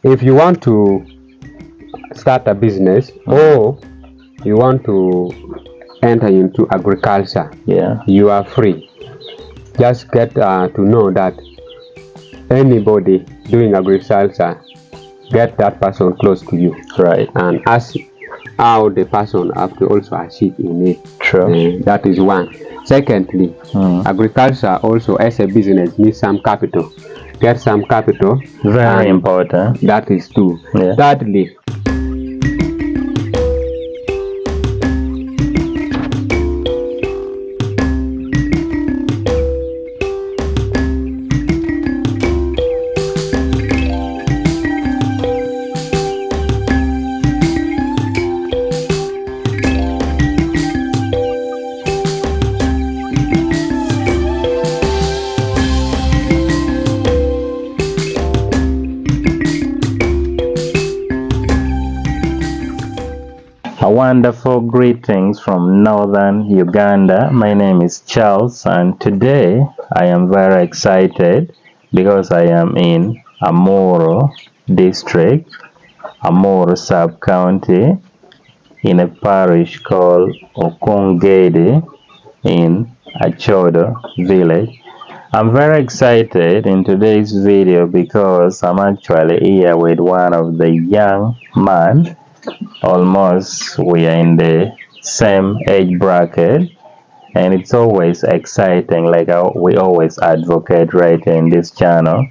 If you want to start a business or you want to enter into agriculture, you are free. Just get to know that anybody doing agriculture, get that person close to you, right, and ask how the person have to also achieve in it. True. That is one. Secondly, agriculture also as a business needs some capital. Get some capital. Very important. That is two. Yeah. Thirdly, A wonderful greetings from northern Uganda. My name is Charles, and today I am very excited because I am in Amoro district, Amoro sub-county, in a parish called Okungede in Achodo village. I'm very excited in today's video because I'm actually here with one of the young man. Almost we are in the same age bracket, and it's always exciting, like we always advocate right in this channel,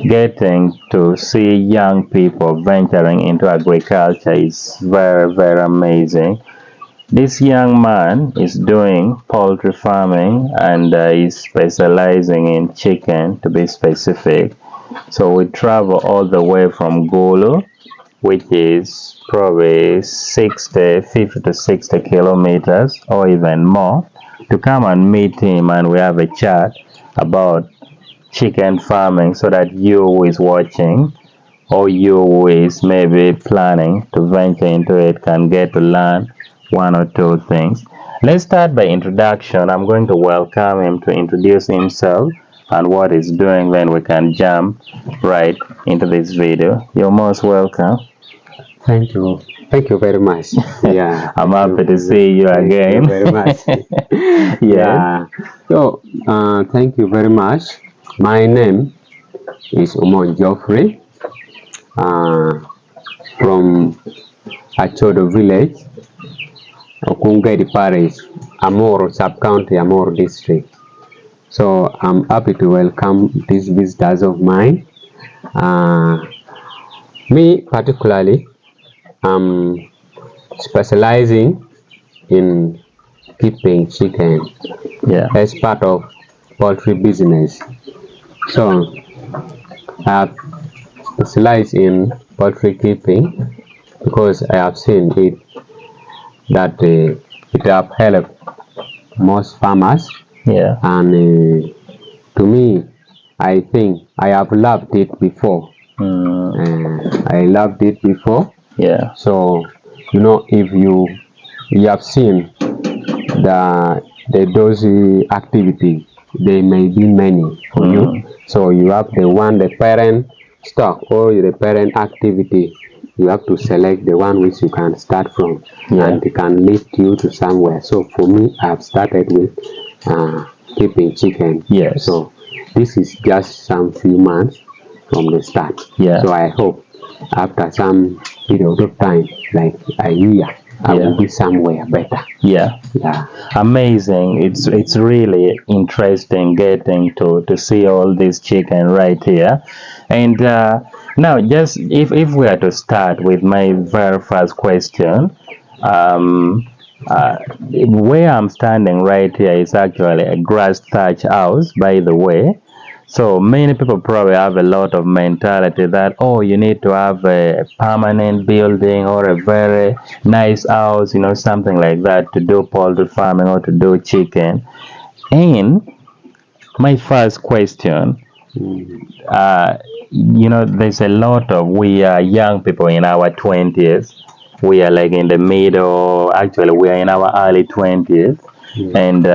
getting to see young people venturing into agriculture is very, very amazing. This young man is doing poultry farming and is specializing in chicken, to be specific. So we travel all the way from Gulu, which is probably 50 to 60 kilometers or even more, to come and meet him, and we have a chat about chicken farming so that you who is watching or you who is maybe planning to venture into it can get to learn one or two things. Let's start by introduction. I'm going to welcome him to introduce himself and what he's doing, then we can jump right into this video. You're most welcome. Thank you. Thank you very much. Yeah. I'm happy to see you again. Thank you very much. Yeah. So, thank you very much. My name is Umon Geoffrey, from Achodo village, Okungedi parish, Amoro sub-county, Amoro district. So I'm happy to welcome these visitors of mine. Me particularly, I'm specializing in keeping chicken as part of poultry business. So I have specialized in poultry keeping because I have seen it that it have helped most farmers. And to me, I think I have loved it before. I loved it before. So if you have seen those activities, they may be many for you. So you have the parent stock or the parent activity. You have to select the one which you can start from, and it can lead you to somewhere. So for me, I have started with keeping chicken. So this is just some few months from the start. So I hope after some period of time, like a year, I will be somewhere better. Amazing. It's really interesting getting to see all this chicken right here. And now, just if we are to start with my very first question, where I'm standing right here is actually a grass thatch house, by the way. So many people probably have a lot of mentality that, oh, you need to have a permanent building or a very nice house, something like that to do poultry farming or to do chicken. And my first question, there's a lot of, we are young people in our 20s. We are like in the middle, actually we are in our early 20s. And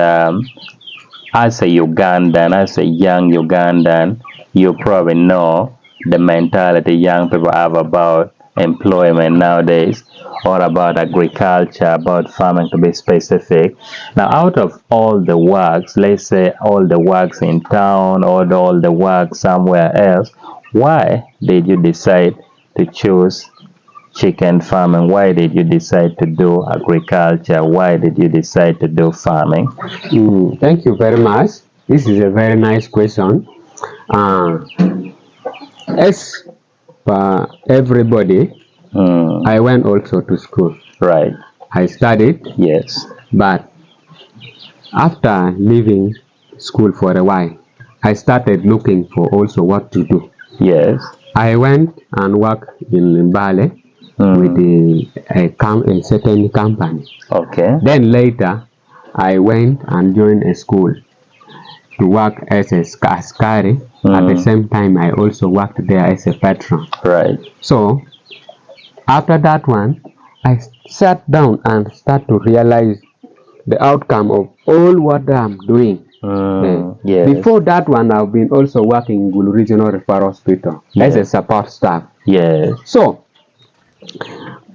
as a Ugandan, as a young Ugandan, you probably know the mentality young people have about employment nowadays, or about agriculture, about farming to be specific. Now, out of all the works, let's say all the works in town or all the work somewhere else, why did you decide to choose chicken farming? Why did you decide to do agriculture? Why did you decide to do farming? Thank you very much. This is a very nice question. As everybody, I went also to school. Right. I studied, Yes. but after leaving school for a while, I started looking for also what to do. Yes. I went and worked in Bali with a certain company. Okay. Then later, I went and joined a school to work as a askari. At the same time, I also worked there as a patron. Right. So after that one, I sat down and start to realize the outcome of all what I'm doing. Yes. Before that one, I've been also working in Gulu Regional Referral Hospital as a support staff. Yes. So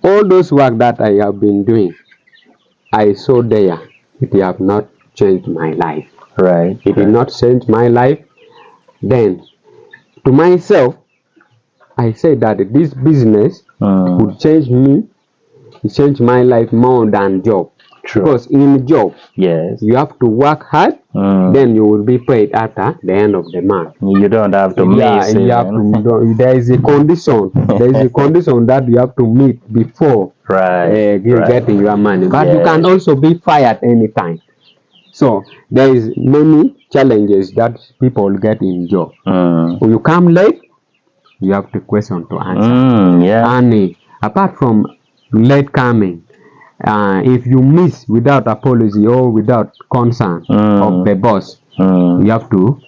all those work that I have been doing, I saw there, it have not changed my life. Right. It did not change my life. Then to myself, I said that this business would change me, change my life more than job. True. Because in job, Yes. you have to work hard, then you will be paid after the end of the month. You don't have to miss it. You have to, there is a condition. There is a condition that you have to meet before getting your money. But you can also be fired anytime. So there is many challenges that people get in job. When you come late, you have the question to answer. And apart from late coming, if you miss without apology or without concern of the boss, you have to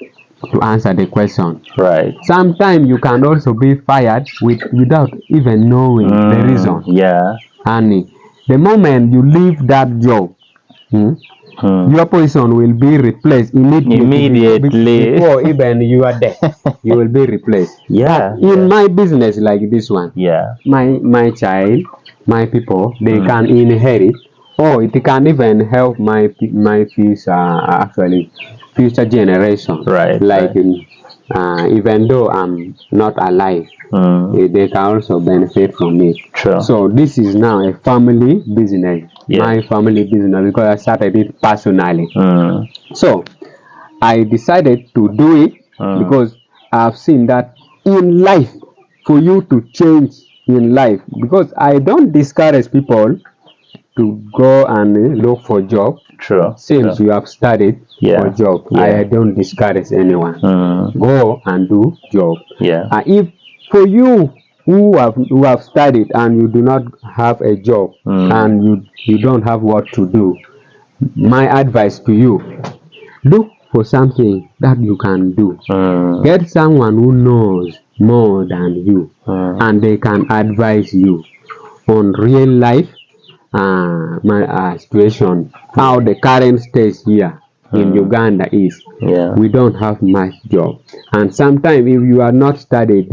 answer the question. Right. Sometimes you can also be fired without even knowing the reason. Yeah. And the moment you leave that job, your position will be replaced immediately before even you are there. You will be replaced. Yeah. But in my business like this one, my child, my people, they can inherit, or it can even help my future future generation. Right. Like even though I'm not alive, they can also benefit from it. True. So this is now a family business. My family business, because I started it personally. So I decided to do it because I've seen that in life, for you to change in life, because I don't discourage people to go and look for job. True. Since you have studied for job, I don't discourage anyone. Go and do job. If for you who have studied and you do not have a job and you don't have what to do, my advice to you, look for something that you can do. Get someone who knows more than you, and they can advise you on real life situation, how the current stage here in Uganda is. We don't have much job, and sometimes if you are not studied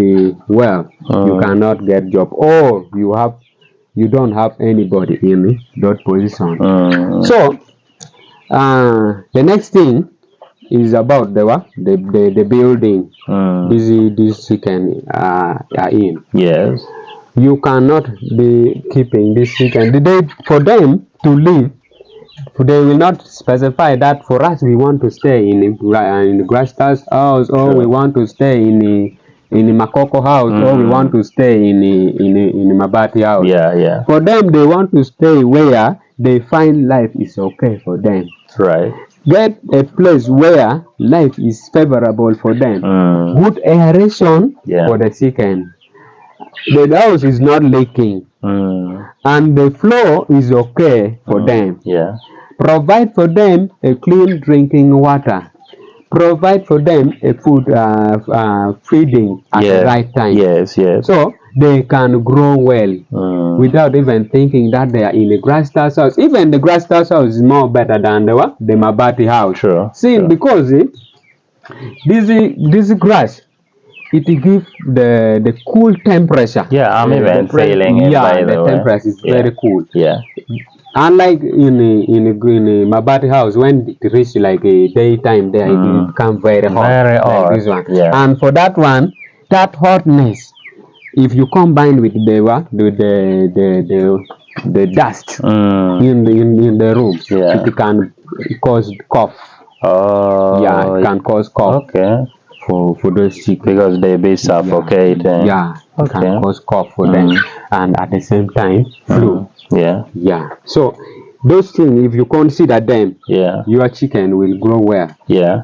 well, you cannot get job, or you don't have anybody in that position. So the next thing is about the building this chicken are in. Yes. You cannot be keeping this chicken. For them to live, they will not specify that for us we want to stay in the Grasta's house, or we want to stay in the Makoko house, or we want to stay in the Mabati house. For them, they want to stay where they find life is okay for them. Right. Get a place where life is favorable for them. Good aeration for the chicken. The house is not leaking, and the floor is okay for them. Provide for them a clean drinking water. Provide for them a food feeding at the right time. So they can grow well without even thinking that they are in a Grasta's house. Even the Grasta's house is more better than the Mabati house. Sure. See, because this grass, it gives the cool temperature. Yeah, I'm even feeling it, by the way. temperature is very cool. Yeah. Unlike in Mabati house, when it reach like a daytime, there it become very hot. Very hot. Like this one. Yeah. And for that one, that hotness, if you combine with the dust in the room, it can cause cough. Oh. Yeah, it can cause cough. Okay. For those chicken, because they be suffocating. Yeah, it can cause cough for them, and at the same time flu. Yeah. So those things, if you consider them, your chicken will grow well. Yeah.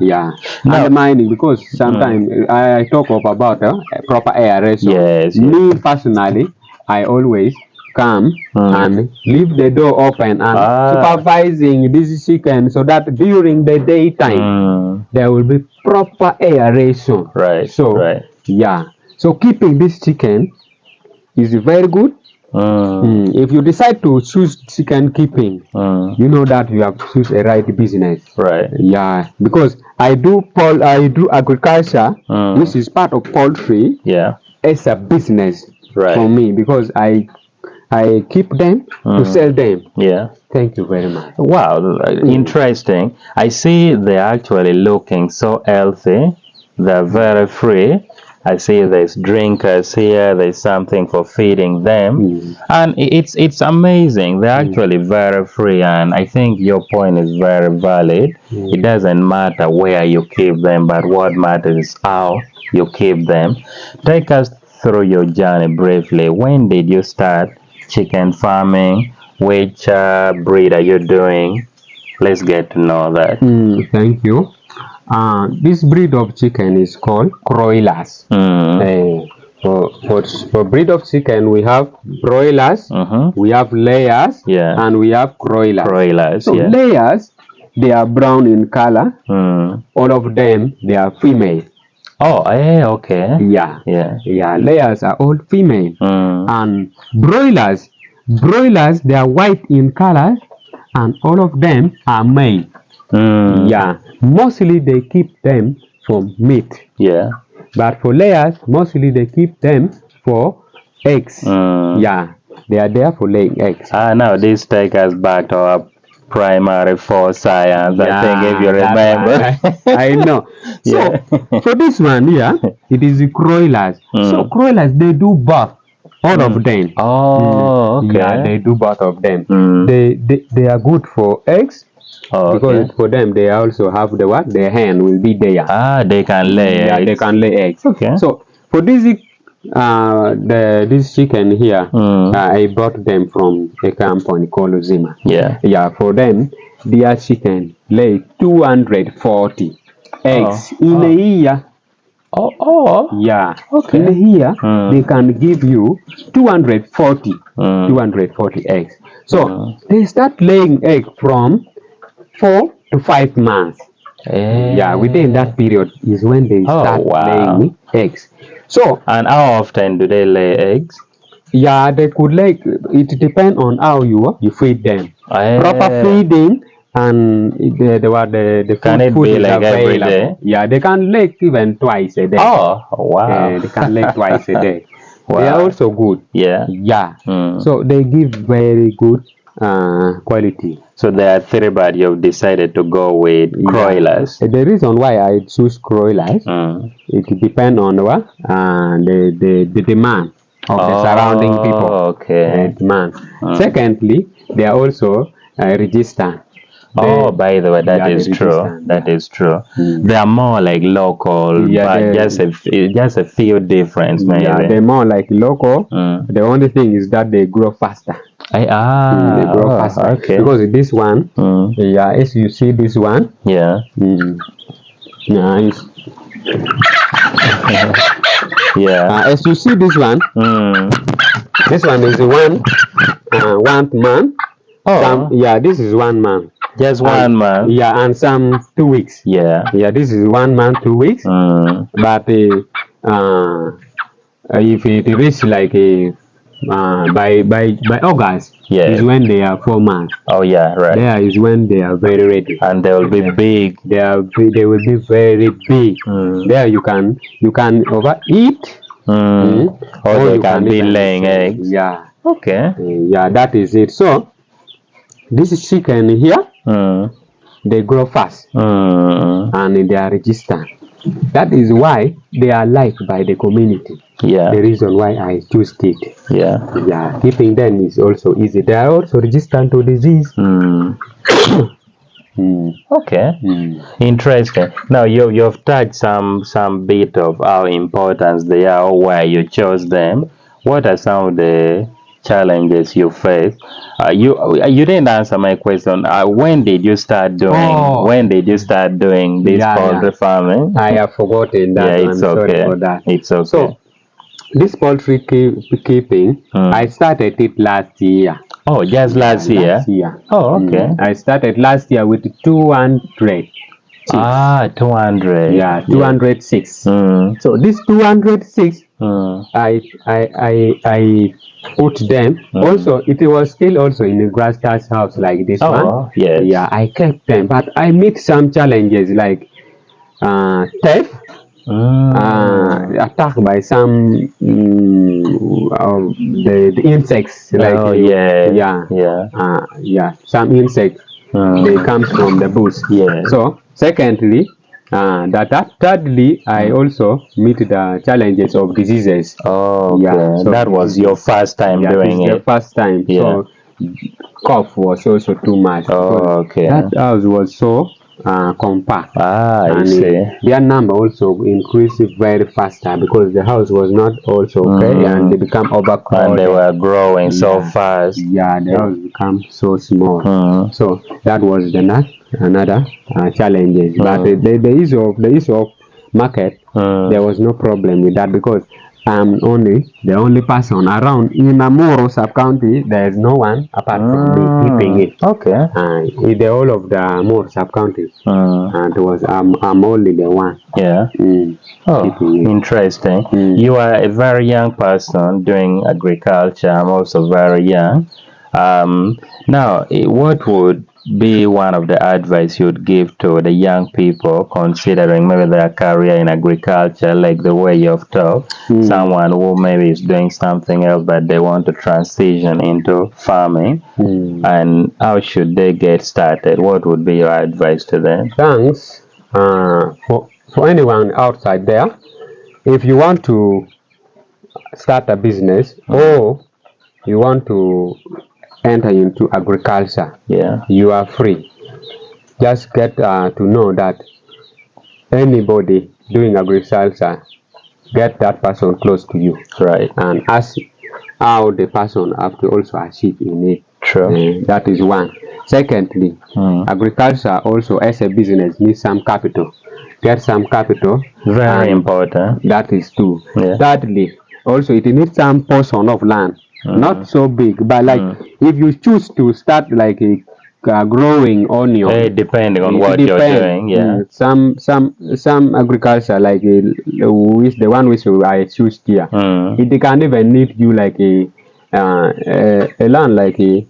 Undermining, because sometimes I talk about proper aeration. Yes. Me personally, I always come and leave the door open and supervising this chicken, so that during the daytime there will be proper aeration. Right. So yeah. So keeping this chicken is very good. If you decide to choose chicken keeping, you know that you have to choose a right business. Right. Yeah, because I do agriculture, which is part of poultry. Yeah. It's a business for me, because I keep them to sell them. Yeah. Thank you very much. Wow, interesting. I see they're actually looking so healthy. They're very free. I see there's drinkers here. There's something for feeding them, and it's amazing. They're actually very free, and I think your point is very valid. It doesn't matter where you keep them, but what matters is how you keep them. Take us through your journey briefly. When did you start chicken farming? Which breed are you doing? Let's get to know that. Thank you. This breed of chicken is called broilers. For breed of chicken, we have broilers, we have layers, and we have broilers. So layers, they are brown in color. All of them, they are female. Oh, okay. Yeah. Layers are all female. And broilers, they are white in color, and all of them are male. Yeah, mostly they keep them for meat. Yeah. But for layers, mostly they keep them for eggs. Yeah, they are there for laying eggs. Now this takes us back to our primary for science. I think if you remember. I know. So for this one here, it is the broilers. So broilers, they do both. All of them. Oh, okay. Yeah, they do both of them. They are good for eggs. Because for them, they also have the hen will be there. They can lay eggs. Yeah, they can lay eggs. Okay. So for this this chicken here, I bought them from a company called Zima. Yeah, for them, their chicken lay 240 eggs in a year. Yeah. Okay. In a year, they can give you 240 eggs. So they start laying egg from 4 to 5 months. Yeah, within that period is when they start laying eggs. So, and how often do they lay eggs? Yeah, they could lay. It depends on how you feed them. Proper feeding, and the can it food be is like available. every day? Yeah, they can lay even twice a day. Oh, wow. They can lay twice a day. Wow. They are also good. Yeah. So they give very good quality. So there are three, but you've decided to go with broilers. The reason why I choose broilers, it depends on what the demand of the surrounding people. Okay. Demand. Secondly, they are also resistant. By the way, that is true. That is true. They are more like local, but just a few difference, maybe. Yeah, they're more like local. The only thing is that they grow faster. They grow faster. Okay. Because this one, as you see this one, nice. As you see this one, this one is one man. This is 1 month. Just 1 month. Yeah, and some 2 weeks. Yeah, this is 1 month, 2 weeks. But if it reach like by August Yes. is when they are 4 months. Oh yeah, right. There is when they are very ready. And they will be big. They will be very big. There you can overeat. Or they you can be even laying sell. eggs. Yeah. Okay. Yeah, that is it. So this chicken here, they grow fast and they are resistant. That is why they are liked by the community. Yeah. The reason why I choose it. Yeah. Yeah, keeping them is also easy. They are also resistant to disease. Okay. Interesting. Now you've touched some bit of how important they are or why you chose them. What are some of the challenges you face? You didn't answer my question. When did you start doing? Oh. When did you start doing this poultry farming? I have forgotten that. Yeah, it's I'm sorry okay. for that. It's okay. So this poultry keeping, I started it last year. Oh, just last year? Last year. Oh, okay. I started last year with 200 chicks. 200. Yeah, 206. So this 206, I put them. Also, it was still also in a grassroots house like this one. Yes. Yeah, I kept them, but I met some challenges like theft. Attacked by some the insects like some insects they come from the bush. So secondly, thirdly, I also meet the challenges of diseases. Oh, okay. Yeah, so that was your first time doing it. it. The first time. So cough was also too much. Oh, okay. That house was so compact. I see. Their number also increased very faster because the house was not also okay and they become overcrowded. And they were growing so fast. Yeah, the house became so small. So that was another challenges. But the issue of market, there was no problem with that because I'm the only person around in Amoro sub-county. There is no one apart from me keeping it. Okay. In the whole of the Amoro sub-county, and I'm only the one. Yeah. Interesting. You are a very young person doing agriculture. I'm also very young. Now, what would be one of the advice you'd give to the young people considering maybe their career in agriculture, like the way you've talked, someone who maybe is doing something else but they want to transition into farming, and how should they get started? What would be your advice to them? Thanks. For anyone outside there, if you want to start a business or you want to enter into agriculture, you are free. Just get to know that anybody doing agriculture, get that person close to you, right, and ask how the person have to also achieve in it. True. That is one. Secondly, agriculture also as a business needs some capital. Get some capital. Very important. That is two. Thirdly, also it needs some portion of land. Not so big, but like if you choose to start like a growing onion, depending on what you're doing, some agriculture like the one which I choose here, it can even need you like a land like a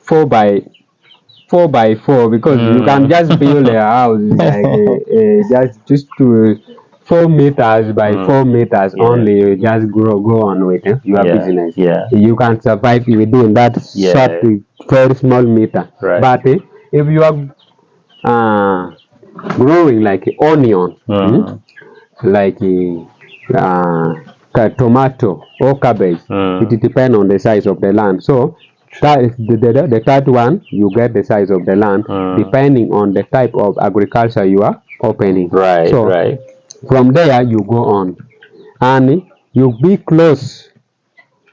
4x4 because you can just build a house like just to 4 meters by 4 meters only. You just go on with your business. You can survive within that short, very small meter. Right. But if you are growing like onion, like tomato or cabbage, it depends on the size of the land. So that is the third one, you get the size of the land depending on the type of agriculture you are opening. Right. So from there you go on and you be close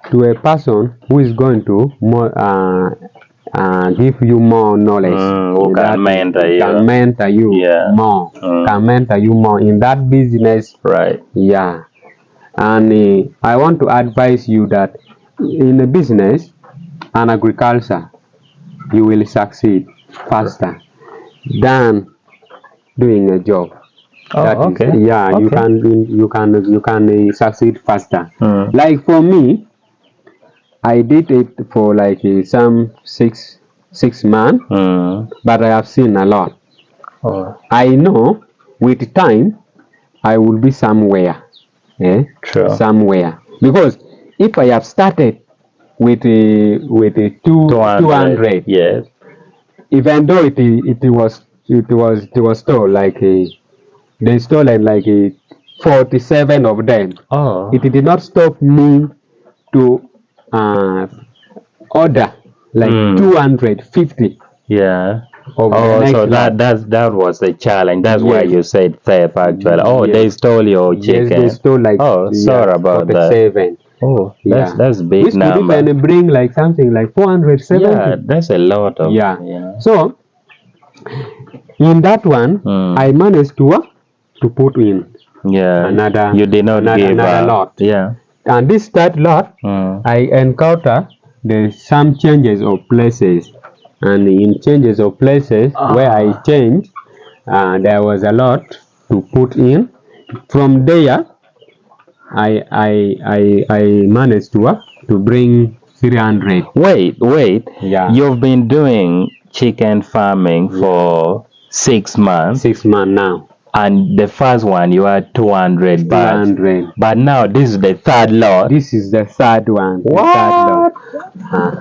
to a person who is going to give you more knowledge. Who can mentor you. Can mentor you more. Can mentor you more in that business. Right. Yeah. And I want to advise you that in a business and agriculture, you will succeed faster than doing a job. You can succeed faster. Like for me, I did it for like some six months, but I have seen a lot. Oh, I know with time I will be somewhere. true. Somewhere, because if I have started with a 200, Yes. even though it was stored like they stole like 47 of them. Oh. It did not stop me to order like 250 Yeah. of the Oh, next so lot. that was the challenge. That's why Yes. you said theft actually. Oh, Yes. they stole your Yes, chicken. they stole like Oh, sorry about that. 47. Oh, Yeah, that's big which could number. even bring like something like 470. Yeah, that's a lot of. Yeah. Yeah. So in that one, I managed to put in Yeah. another You did not give another up. lot. Yeah. And this third lot, I encounter there's some changes of places, and in changes of places where I changed, there was a lot to put in. From there, I managed to bring 300. Wait. Yeah. You've been doing chicken farming for 6 months. 6 months now. And the first one you had 200 bags. 200. But now this is the third lot. This is the third one. The What? third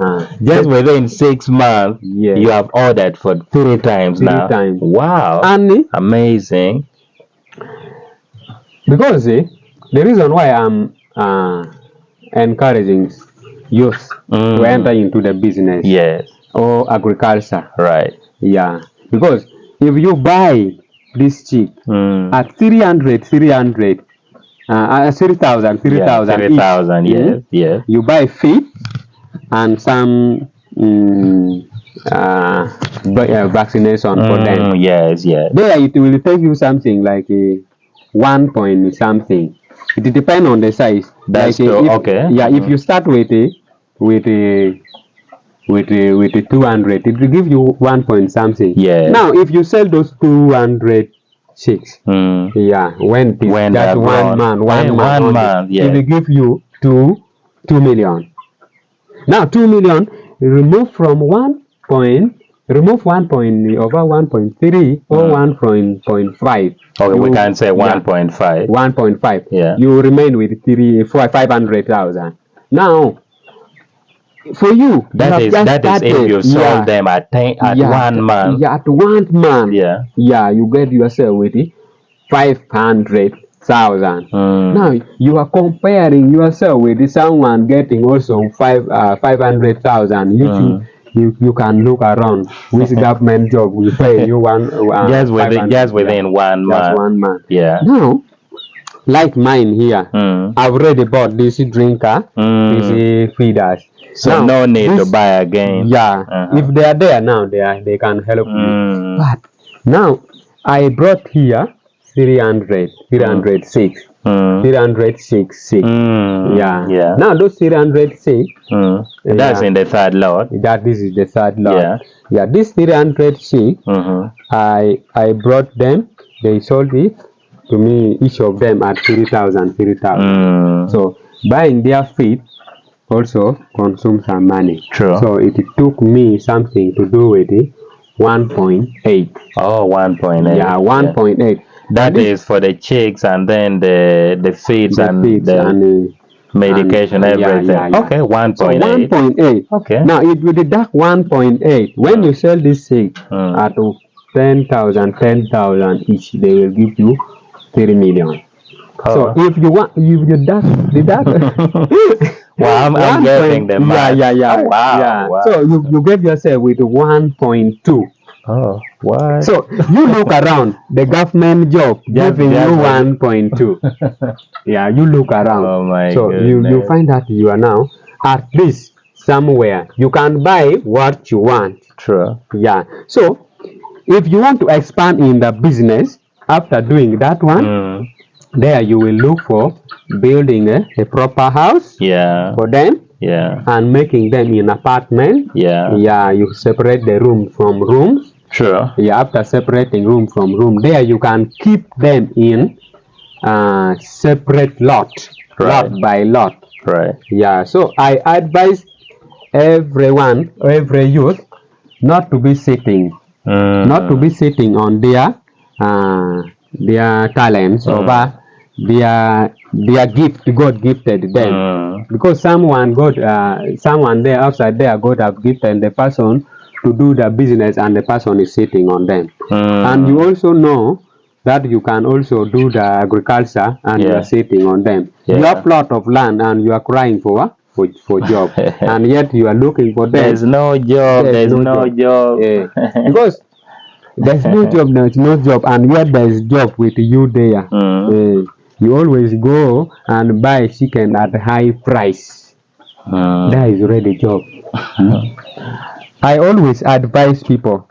lot. Just within 6 months, Yes. you have ordered for 3 times now. 3 times. Wow. And Amazing. because the reason why I'm encouraging youth to enter into the business Yes. or agriculture. Right. Yeah. Because if you buy this chick at 300, 3,000, 3,000. Yes. Yes. you buy feed and some vaccination for them. Yes. Yes. There it will take you something like a 1 point something. It depends on the size. That's like true. If, okay. Yeah, if you start with a 200, it will give you 1 point something. Yes. Now, if you sell those 200 chicks, yeah, when that's one man, yes. it will give you 2 million. Now 2 million, remove 1 point over 1.3 or 1.5. Okay, we can say 1.5. 1.5. Yeah. You remain with 500,000. Now, for you, that is if you sold them at 1 month. Yeah, at 1 month. Yeah. Yeah, you get yourself with 500,000. Now you are comparing yourself with someone getting also 500,000. You can look around which government job will pay you just within 1 month. Just 1 month. Yeah. Now, like mine here, I've already bought this drinker, this feeders. So now, no need to buy again. Yeah, if they are there now, they can help you. But now I brought here 306. 306. Yeah. Now those 306. That's in the third lot. This is the third lot. Yeah. Yeah. This 306. I brought them. They sold it to me, each of them at 3,000. So buying their feed also consume some money. True. So it took me something to do with it. 1.8. Oh, 1.8. Yeah, 1.8. That is for the chicks and then the feeds and the medication, everything. Yeah. Okay, 1.8. So 1.8. Okay. Now if you deduct 1.8, when you sell this chick at 10,000 each, they will give you 3 million. So if you deduct well, I'm getting the math. Yeah. Oh, wow. So you get yourself with 1.2. Oh, what? So you look around, the government job giving you 1.2. Yeah, you look around. Oh my so goodness. you find that you are now at least somewhere. You can buy what you want. True. Yeah. So if you want to expand in the business after doing that one, there you will look for building a proper house for them. Yeah. And making them in apartment. Yeah. Yeah, you separate the room from rooms. Sure. Yeah, after separating room from room, there you can keep them in separate lot by lot. Right. Yeah, so I advise everyone, every youth, not to be sitting, not to be sitting on their talents or their gift God gifted them. Because someone there outside there God have gifted the person to do the business, and the person is sitting on them. And you also know that you can also do the agriculture, and you are sitting on them. You have plot of land and you are crying for job, and yet you are looking for them. There's no job. There's no job. Because there's no job, and yet there is job with you there. You always go and buy chicken at high price. That is already job. I always advise people.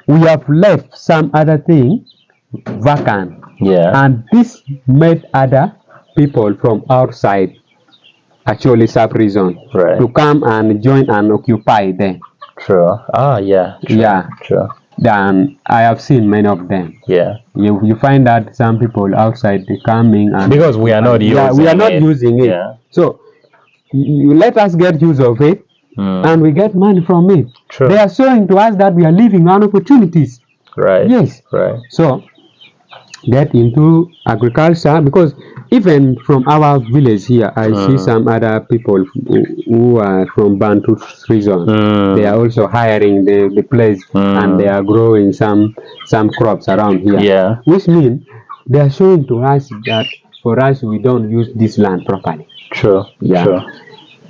We have left some other thing vacant. And this made other people from outside actually sub reason to come and join and occupy them. True. True. Then I have seen many of them. You find that some people outside they coming and because we are not using it. So you let us get use of it, and we get money from it. They are showing to us that we are living on opportunities. Yes. So get into agriculture, because even from our village here, I see some other people who are from Bantu region. They are also hiring the place, and they are growing some crops around here. Which means they are showing to us that for us we don't use this land properly. True.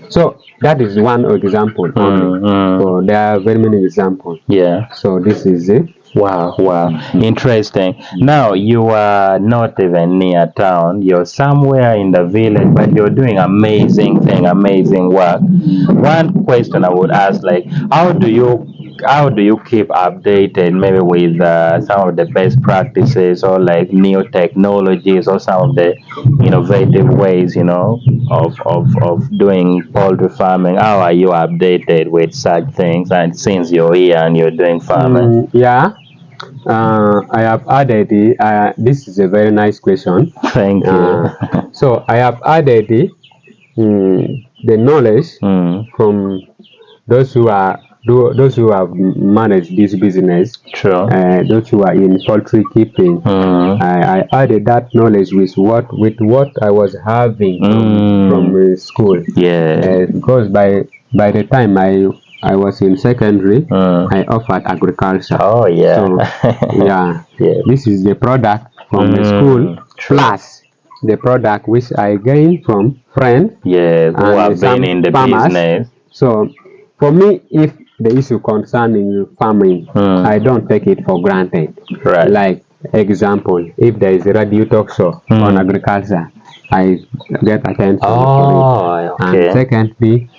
So that is one example only. So there are very many examples. So this is it. Wow. Interesting. Now you are not even near town. You're somewhere in the village, but you're doing amazing work. One question I would ask, like, how do you keep updated, maybe with some of the best practices, or like new technologies, or some of the innovative ways, of doing poultry farming? How are you updated with such things? And since you're here and you're doing farming, I have added this is a very nice question. Thank you. So I have added the knowledge from those who have managed this business. Those who are in poultry keeping. I added that knowledge with what I was having from school. Because by the time I was in secondary, I offered agriculture. This is the product from the school, plus the product which I gained from friends who have been in the business. So for me, if the issue concerning farming, I don't take it for granted. Like example, if there is a radio talk show on agriculture, I get attention to it. And secondly,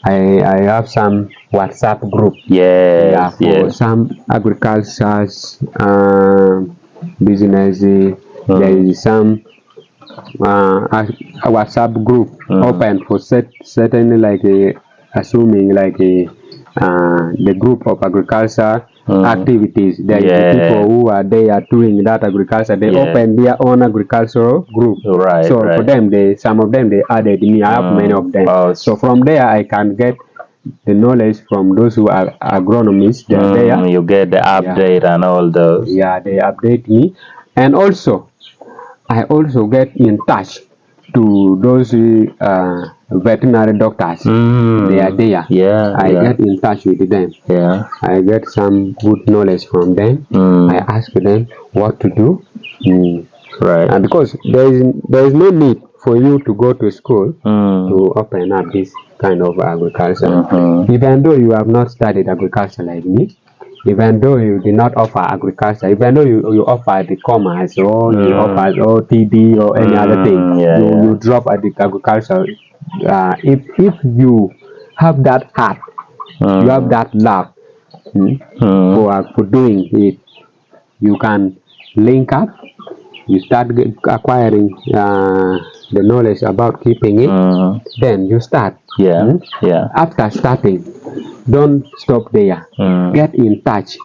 I have some WhatsApp group. For some agriculture business. There is some a WhatsApp group open for certainly like assuming like the group of agriculture activities. There is people who are doing that agriculture. They open their own agricultural group. So for them, some of them they added me. I have many of them. So from there I can get the knowledge from those who are agronomists. You get the update and all those. They update me, and also I also get in touch to those veterinary doctors. They are there. I get in touch with them. I get some good knowledge from them. I ask them what to do. And because there is no need for you to go to school to open up this kind of agriculture. Even though you have not studied agriculture like me, even though you did not offer agriculture, even though you offer the commerce, or you offer TD or any other thing, you drop at the agriculture. If you have that heart, you have that love for doing it, you can link up. You start acquiring the knowledge about keeping it. Then you start. After starting, don't stop there. Get in touch.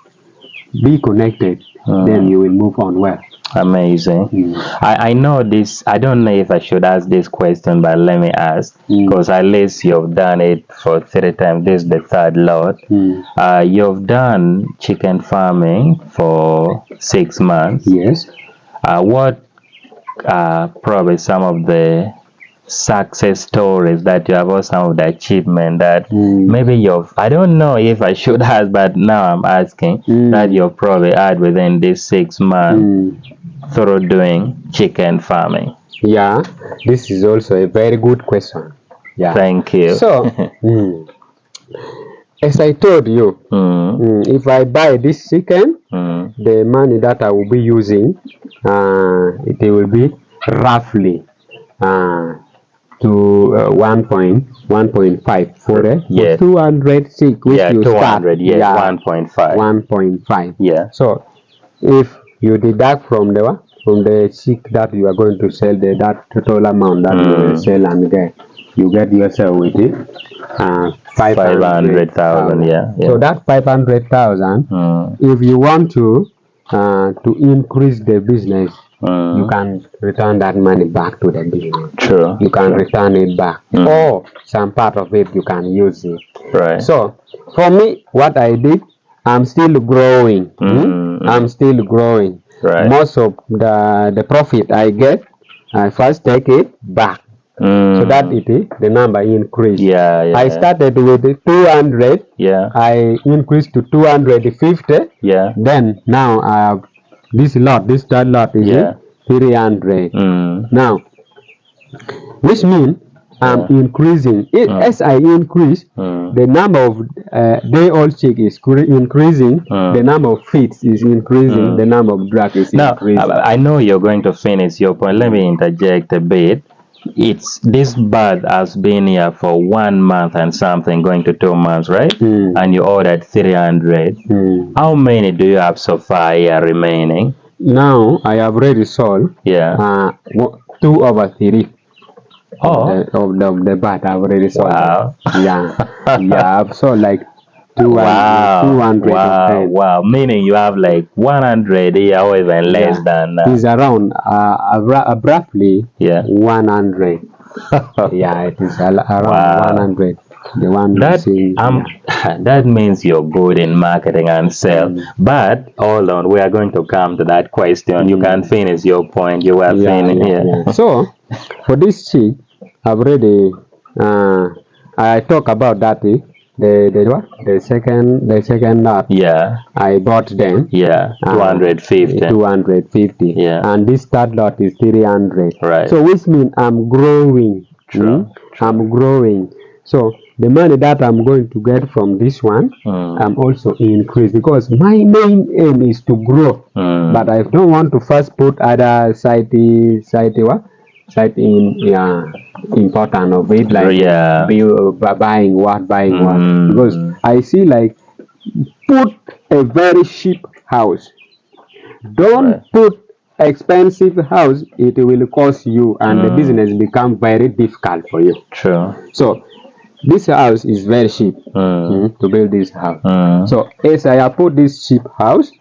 Be connected. Then you will move on well. Amazing. I know this. I don't know if I should ask this question, but let me ask because at least you've done it for 3 times. This is the third lot. You've done chicken farming for 6 months. Yes. What probably some of the success stories that you have, or some of the achievement that maybe you've, I don't know if I should ask, but now I'm asking, that you've probably had within this 6 months through doing chicken farming? Yeah, this is also a very good question. Yeah. Thank you. So, as I told you, if I buy this chicken, the money that I will be using, it will be roughly to 1.5 for a Yes. 200 chick, which Yeah, you 200, start. yes, 1.5. 1.5. Yeah. So, if you deduct from the chick that you are going to sell, that total amount that you will sell and get, you get yourself with it 500,000. Yeah. So that 500,000, if you want to increase the business, you can return that money back to the business. True. You can return it back, or some part of it you can use it. Right. So for me, what I did, I'm still growing. I'm still growing. Right. Most of the profit I get, I first take it back. So that the number increased. Yeah. I started with 200. Yeah. I increased to 250. Yeah. Then now I have this third lot is 300. Now, which means I'm increasing. As I increase, the number of day-old chick is increasing. The number of feeds is increasing. The number of drug is increasing. Now, I know you're going to finish your point. Let me interject a bit. This bird has been here for 1 month and something, going to 2 months, right? And you ordered 300. How many do you have so far here remaining? Now I have already sold. 2 over 3. Of the bird I've already sold. Wow. Yeah, I've sold like 200. Wow. Meaning you have like 100 here, or even less than that. It's around abruptly 100. Yeah, it is around 100. The one that means you're good in marketing and sales. But hold on, we are going to come to that question. You can finish your point. You were finished. So for this chick, I've already I talk about that. The second lot. Yeah. I bought them. Yeah. 250. 250. Yeah. And this third lot is 300. Right. So which means I'm growing. True. I'm growing. So the money that I'm going to get from this one, I'm also increased, because my main aim is to grow. But I don't want to first put other side important of it, like buying what, because I see like put a very cheap house. Don't put expensive house, it will cost you, and the business become very difficult for you. True. So this house is very cheap to build this house. So as I have put this cheap house,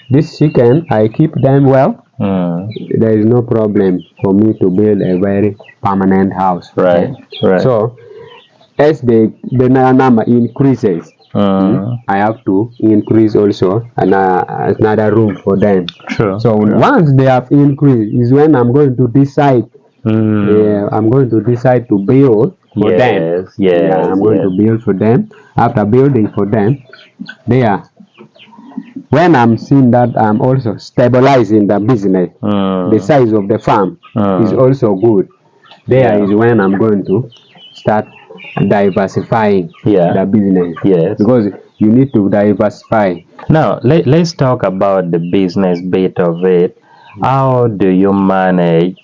this chicken, I keep them well. There is no problem for me to build a very permanent house. Right. So as the number increases, I have to increase also another room for them. True. So once they have increased is when I'm going to decide. I'm going to decide to build for them. I'm going to build for them. After building for them, when I'm seeing that I'm also stabilizing the business, the size of the farm is also good. Is when I'm going to start diversifying the business. Because you need to diversify. Now let's talk about the business bit of it. How do you manage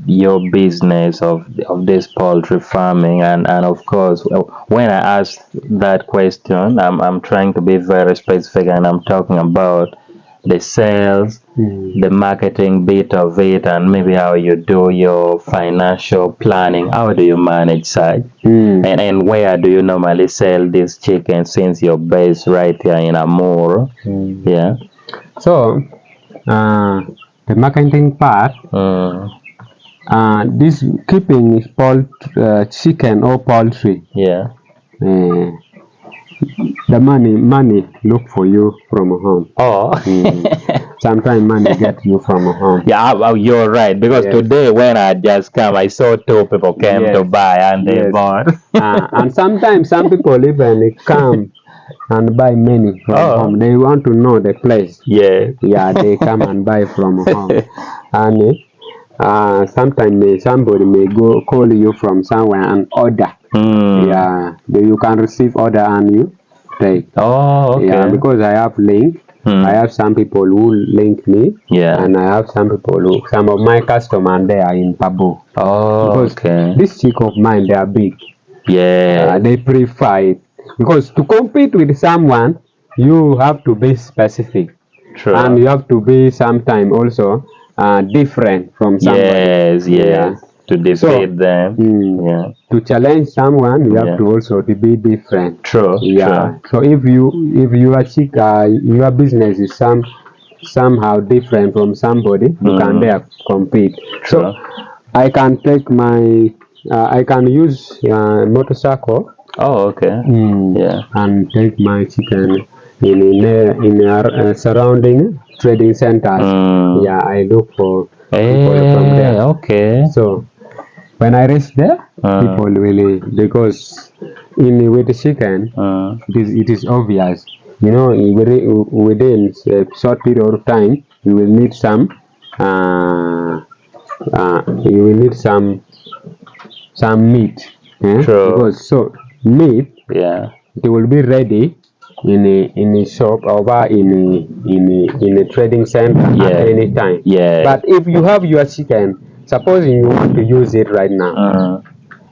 your business of this poultry farming? And of course, when I ask that question, I'm trying to be very specific, and I'm talking about the sales, the marketing bit of it, and maybe how you do your financial planning. How do you manage that? And where do you normally sell this chicken, since you're based right here in Amur? So the marketing part. This keeping is chicken or poultry. Yeah. The money look for you from home. Oh. Sometimes money get you from home. Yeah, you're right. Because Yes. today when I just come, I saw two people came to buy and they bought. And sometimes some people even come and buy many from home. They want to know the place. Yeah. Yeah, they come and buy from home. And sometimes somebody may go call you from somewhere and order. Yeah, you can receive order and you take. Oh, okay. Yeah, because I have link. I have some people who link me. Yeah. And I have some of my customers they are in Pabo. Oh, because okay. this chick of mine, they are big. Yeah. They prefer it. Because to compete with someone, you have to be specific. True. And you have to be sometime also different from somebody. Yes, Yeah. To defeat them. Yeah. To challenge someone, you have to also to be different. True. Yeah. True. So if you are chick, your business is somehow different from somebody, you can there compete. True. So I can take my I can use motorcycle. Oh, okay. Yeah. And take my chicken in our surrounding trading centers. Yeah, I look for people from there. Okay. So when I reach there, people really, because with the chicken, it is obvious. You know, within a short period of time, you will need some. You will need some meat. True. Because so meat, Yeah. it will be ready in a shop over in a trading center at any time. Yeah. But if you have your chicken, supposing you want to use it right now,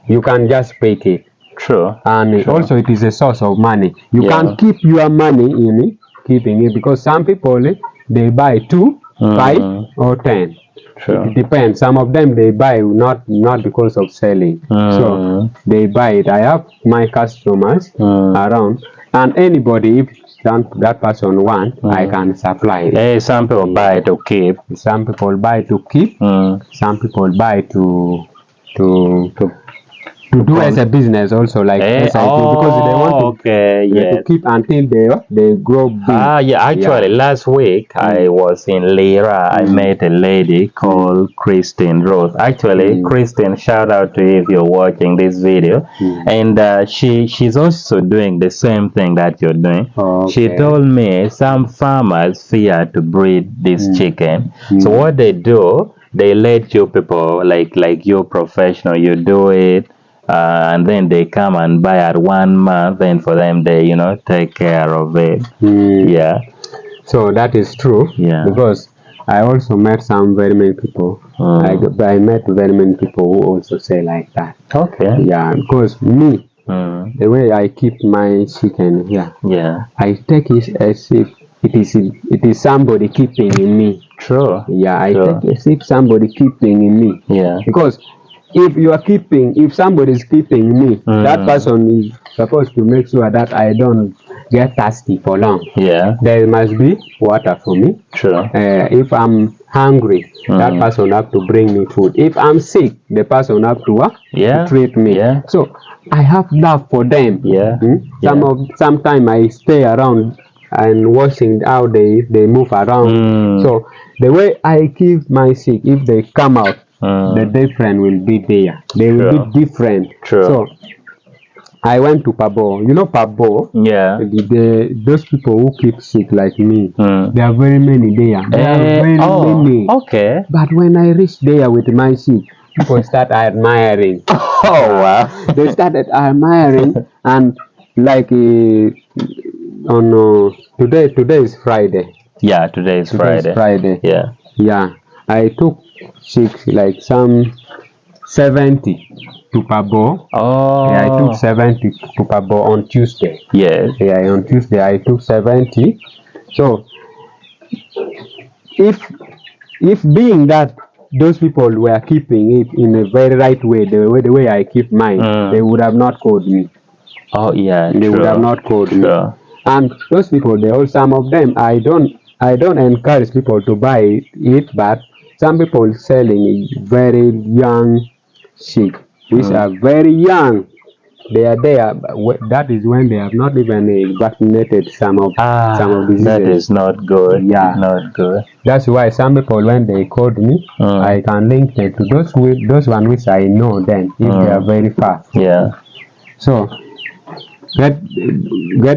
you can just pick it. True. And also it is a source of money. You can keep your money in it, keeping it, because some people they buy 2, 5 or 10. True. It depends. Some of them they buy not because of selling. So they buy it. I have my customers around, and anybody, if that person want, I can supply it. Hey, some people buy to keep. Some people buy to keep. Some people buy to do as a business also, like SIP, because they want to keep until they grow big. Actually, last week I was in Lira. I met a lady called Christine Rose. Actually, Christine, shout out to you if you're watching this video. And she's also doing the same thing that you're doing. She told me some farmers fear to breed this chicken. So what they do, they let you people, like you professional, you do it. And then they come and buy at 1 month, and for them they take care of it. Yeah. So that is true. Yeah. Because I also met some very many people. I met very many people who also say like that. Okay. Yeah, because me, the way I keep my chicken here, I take it as if it is somebody keeping in me. True. Yeah, I take it as if somebody keeping in me. Yeah. Because if somebody is keeping me, that person is supposed to make sure that I don't get thirsty for long. Yeah. There must be water for me. True. If I'm hungry, that person have to bring me food. If I'm sick, the person have to treat me. Yeah. So I have love for them. Yeah. Sometimes I stay around and watching how they move around. So the way I keep my sick, if they come out, the difference will be there. They will be different. True. So I went to Pabo. You know Pabo? Yeah. Those people who keep sick like me, there are very many there. There are very many. Okay. But when I reached there with my sick, people start admiring. Oh wow. They started admiring, and like on today is Friday. Yeah, today is Friday. Yeah. Yeah. I took sick like some 70 to Pabo. Oh. Yeah, I took 70 to Pabo on Tuesday. Yes. Yeah, on Tuesday I took 70. So if being that those people were keeping it in a very right way, the way I keep mine, they would have not called me. Oh yeah. They would have not called me. And those people, some of them, I don't I don't encourage people to buy it, but some people selling very young sheep, which are very young. They are there. That is when they have not even vaccinated some of diseases. That is not good. Yeah, Not good. that's why some people, when they called me, I can link them to those one which I know. Then if they are very far, Yeah. so get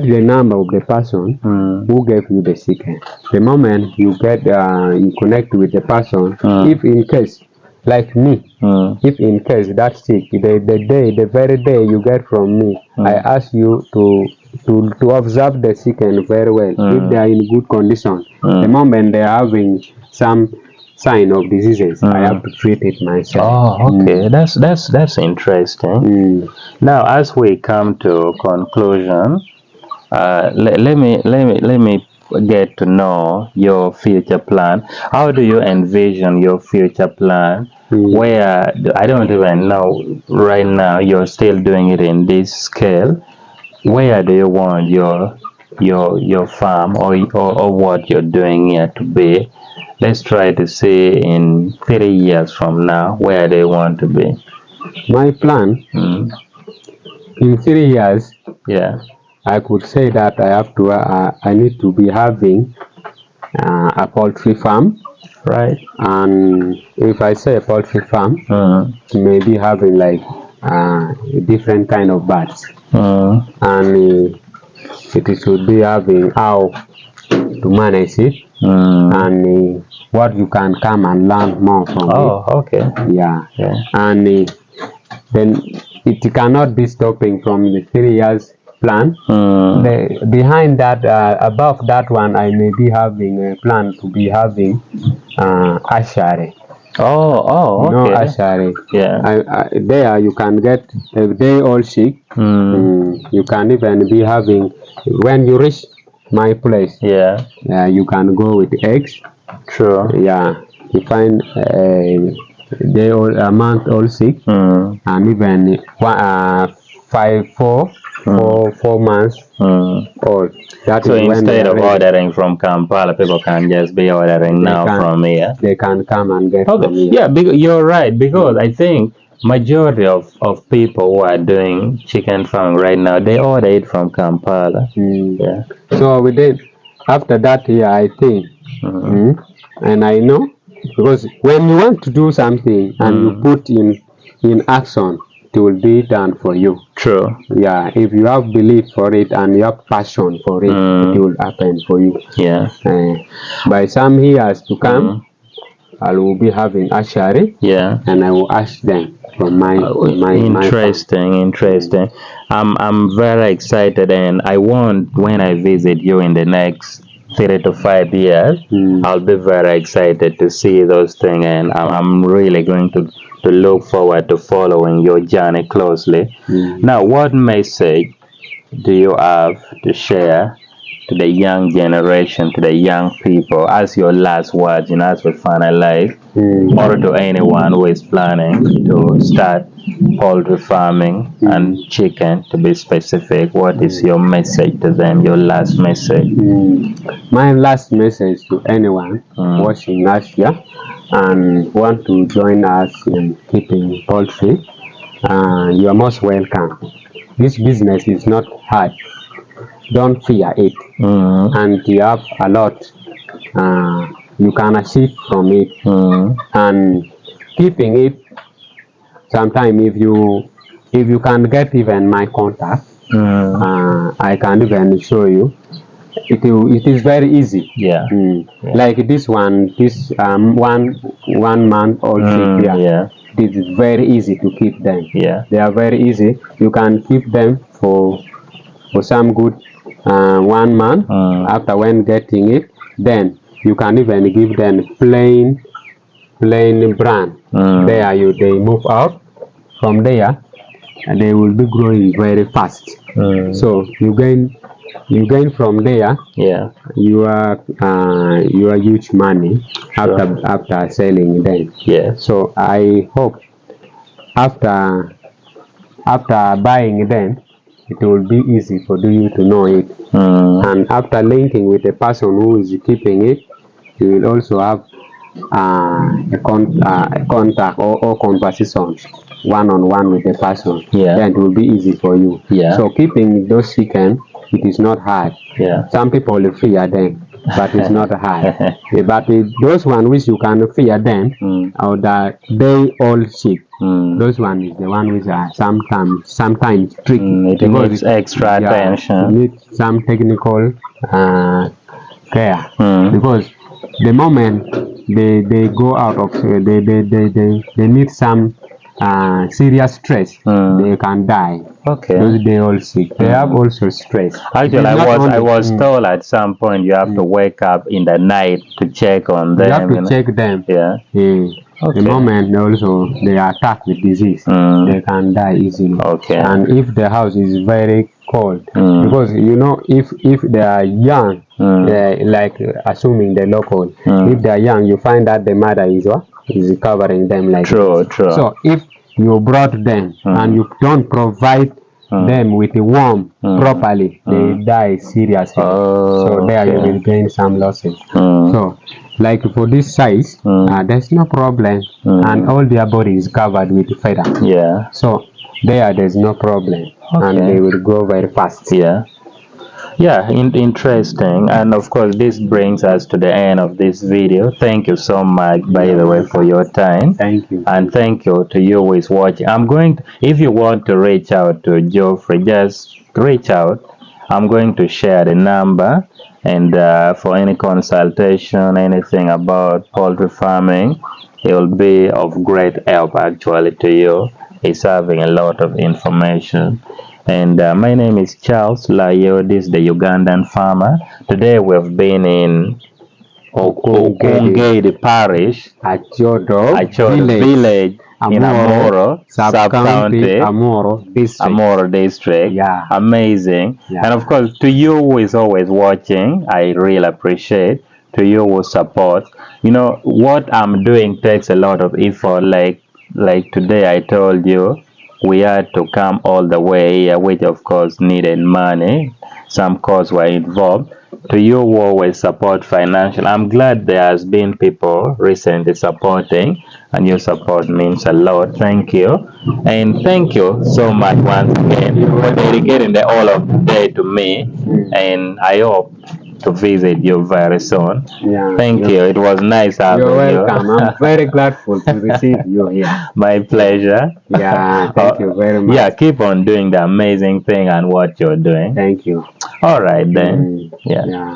the number of the person who gave you the chicken. The moment you get you connect with the person, if in case, like me, if in case that sick, the very day you get from me, I ask you to observe the chicken very well. If they are in good condition, the moment they are having some sign of diseases, I have to treat it myself. Oh, okay. That's interesting. Now, as we come to conclusion, let me get to know your future plan. How do you envision your future plan? Where I don't even know right now. You're still doing it in this scale. Where do you want your farm or what you're doing here to be? Let's try to see in 3 years from now where they want to be. My plan in 3 years, Yeah. I could say that I need to be having a poultry farm, Right. and if I say a poultry farm, maybe having like different kind of birds, and it should be having how to manage it, and what you can come and learn more from it. Oh, okay. Yeah, Yeah. and then it cannot be stopping from the 3 years plan. Behind that, above that one, I may be having a plan to be having ashari. Oh, No okay. ashari. Yeah. There you can get a day-old chick. You can even be having, when you reach my place, Yeah. you can go with eggs. True. Yeah, you find a month-old chick, and even 4 months old. That So is when they instead are of ready. ordering from Kampala, people can just be ordering now from here. They can come and get Okay. from here. Yeah, you're right, because I think majority of people who are doing chicken farming right now, they order it from Kampala. Yeah. So we did. After that year, I think, and I know, because when you want to do something and you put in action, it will be done for you. True. Yeah, if you have belief for it and you have passion for it, it will happen for you. Yeah. By some years to come, I will be having ashari. Yeah. And I will ask them from my Interesting. I'm very excited, and I want, when I visit you in the next 3 to 5 years, I'll be very excited to see those things, and I'm really going to look forward to following your journey closely. Now, what message do you have to share to the young generation, to the young people, as your last words, as we finalize, or to anyone who is planning to start poultry farming and chicken, to be specific? What is your message to them, your last message? My last message to anyone watching us here and want to join us in keeping poultry, you are most welcome. This business is not hard. Don't fear it, and you have a lot you can achieve from it. And keeping it, sometimes if you can get even my contact, I can even show you. It is very easy. Yeah. Like this one, this 1 month old sheep here. Yeah. It is very easy to keep them. Yeah. They are very easy. You can keep them for some good 1 month. After when getting it, then you can even give them plain brand. There they move out from there, and they will be growing very fast. So you gain from there. Yeah. Your huge money after selling them. Yeah. So I hope after buying them, it will be easy for you to know it. And after linking with the person who is keeping it, you will also have a contact or conversations one-on-one with the person. Yeah. Then it will be easy for you. Yeah. So keeping those chicken, it is not hard. Yeah. Some people will fear them, but it's not hard. But those one which you can fear them, or the day-old sheep, those one is the one which are sometimes tricky. It needs extra attention. It needs some technical care, because the moment they go out of they need some serious stress, they can die. Okay. Those they all sick. They have also stress. Actually, I was told at some point you have to wake up in the night to check on them. You have to check them. Yeah. The moment they are attacked with disease, they can die easily. Okay. And if the house is very cold, because you know, if they are young, like assuming the local, if they are young, you find that the mother is covering them like true. So if you brought them and you don't provide them with the warm properly, they die seriously. So there you will gain some losses. So like for this size, there's no problem, and all their body is covered with feather. Yeah. So there's no problem, and they will grow very fast. Yeah. Yeah, interesting. And of course, this brings us to the end of this video. Thank you so much, by the way, for your time. Thank you. And thank you to you who is watching. If you want to reach out to Geoffrey, just reach out. I'm going to share the number, and for any consultation, anything about poultry farming, it will be of great help actually to you. He's having a lot of information. And my name is Charles Layoo. This is the Ugandan farmer. Today we've been in Okungedi Parish, Achodo Village in Amoro, sub-county, Amoro district. Yeah. Amazing. Yeah. And of course, to you who is always watching, I really appreciate. To you who support, you know, what I'm doing takes a lot of effort. Like today I told you, we had to come all the way here, which of course needed money. Some costs were involved. To you who always support financially, I'm glad there has been people recently supporting, and your support means a lot. Thank you. And thank you so much once again for dedicating the whole of the day to me. And I hope to visit you very soon. Yeah. Thank you. It was nice having you. You're welcome. I'm very grateful to receive you here. My pleasure. Yeah, thank you very much. Yeah, keep on doing the amazing thing and what you're doing. Thank you. All right then. Yeah.